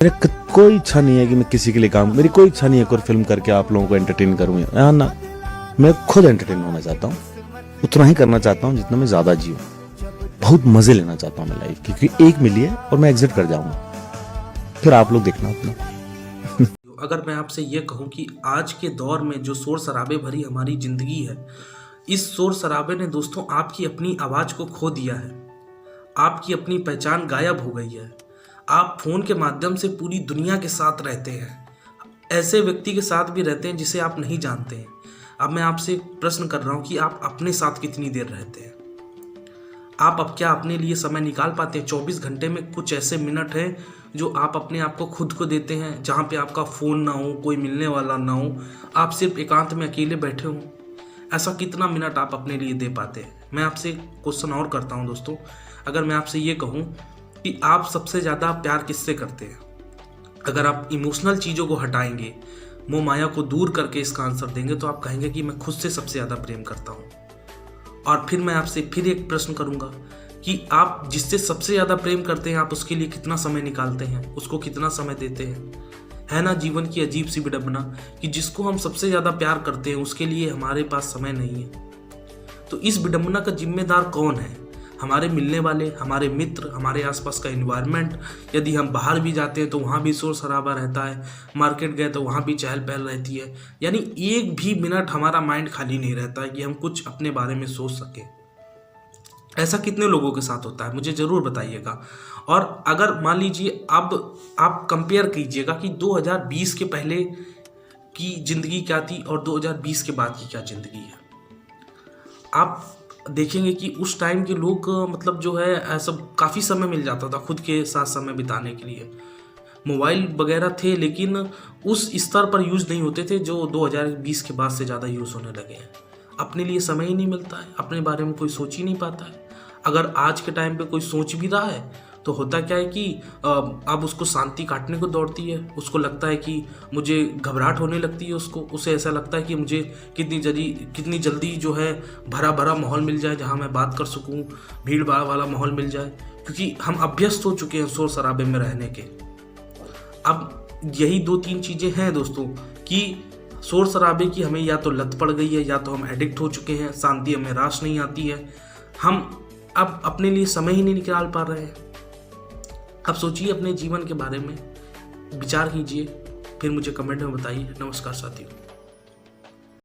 कोई इच्छा नहीं है कि मैं किसी के लिए काम, मेरी कोई इच्छा नहीं है कोई फिल्म करके आप लोगों को एंटरटेन करूँ या ना। मैं खुद एंटरटेन होना चाहता हूँ, उतना ही करना चाहता हूँ जितना मैं ज्यादा जीऊँ। बहुत मजे लेना चाहता हूँ मैं लाइफ की, क्योंकि एक मिली है और मैं एग्जिट कर जाऊंगा, फिर आप लोग देखना अपना। अगर मैं आपसे ये कहूँ कि आज के दौर में जो शोर शराबे भरी हमारी ज़िंदगी है, इस शोर शराबे ने दोस्तों आपकी अपनी आवाज़ को खो दिया है। आपकी अपनी पहचान गायब हो गई है। आप फ़ोन के माध्यम से पूरी दुनिया के साथ रहते हैं, ऐसे व्यक्ति के साथ भी रहते हैं जिसे आप नहीं जानते हैं। अब मैं आपसे प्रश्न कर रहा हूँ कि आप अपने साथ कितनी देर रहते हैं? आप अब क्या अपने लिए समय निकाल पाते हैं? 24 घंटे में कुछ ऐसे मिनट हैं जो आप अपने आप को खुद को देते हैं, जहाँ पे आपका फ़ोन ना हो, कोई मिलने वाला ना हो, आप सिर्फ एकांत में अकेले बैठे हों। ऐसा कितना मिनट आप अपने लिए दे पाते हैं? मैं आपसे क्वेश्चन और करता हूँ दोस्तों, अगर मैं आपसे ये कहूँ कि आप सबसे ज़्यादा प्यार किससे करते हैं? अगर आप इमोशनल चीज़ों को हटाएंगे, मोह माया को दूर करके इसका आंसर देंगे, तो आप कहेंगे कि मैं खुद से सबसे ज़्यादा प्रेम करता हूँ। और फिर मैं आपसे फिर एक प्रश्न करूंगा कि आप जिससे सबसे ज़्यादा प्रेम करते हैं, आप उसके लिए कितना समय निकालते हैं, उसको कितना समय देते हैं? है ना जीवन की अजीब सी विडंबना कि जिसको हम सबसे ज़्यादा प्यार करते हैं उसके लिए हमारे पास समय नहीं है। तो इस विडंबना का जिम्मेदार कौन है? हमारे मिलने वाले, हमारे मित्र, हमारे आसपास का एनवायरनमेंट। यदि हम बाहर भी जाते हैं तो वहाँ भी शोर शराबा रहता है, मार्केट गए तो वहाँ भी चहल पहल रहती है। यानी एक भी मिनट हमारा माइंड खाली नहीं रहता है कि हम कुछ अपने बारे में सोच सकें। ऐसा कितने लोगों के साथ होता है, मुझे ज़रूर बताइएगा। और अगर मान लीजिए अब आप कंपेयर कीजिएगा कि 2020 के पहले की ज़िंदगी क्या थी और 2020 के बाद की क्या ज़िंदगी है, आप देखेंगे कि उस टाइम के लोग मतलब जो है ऐसा काफ़ी समय मिल जाता था खुद के साथ समय बिताने के लिए। मोबाइल वगैरह थे लेकिन उस स्तर पर यूज़ नहीं होते थे जो 2020 के बाद से ज़्यादा यूज़ होने लगे हैं। अपने लिए समय ही नहीं मिलता है, अपने बारे में कोई सोच ही नहीं पाता है। अगर आज के टाइम पे कोई सोच भी रहा है तो होता क्या है कि अब उसको शांति काटने को दौड़ती है। उसको लगता है कि मुझे घबराहट होने लगती है, उसे ऐसा लगता है कि मुझे कितनी जल्दी जो है भरा भरा माहौल मिल जाए जहाँ मैं बात कर सकूँ, भीड़ भाड़ वाला माहौल मिल जाए, क्योंकि हम अभ्यस्त हो चुके हैं शोर शराबे में रहने के। अब यही 2-3 चीज़ें हैं दोस्तों कि शोर शराबे की हमें या तो लत पड़ गई है या तो हम एडिक्ट हो चुके हैं, शांति हमें रास नहीं आती है, हम अब अपने लिए समय ही नहीं निकाल पा रहे हैं। अब सोचिए अपने जीवन के बारे में, विचार कीजिए, फिर मुझे कमेंट में बताइए। नमस्कार साथियों।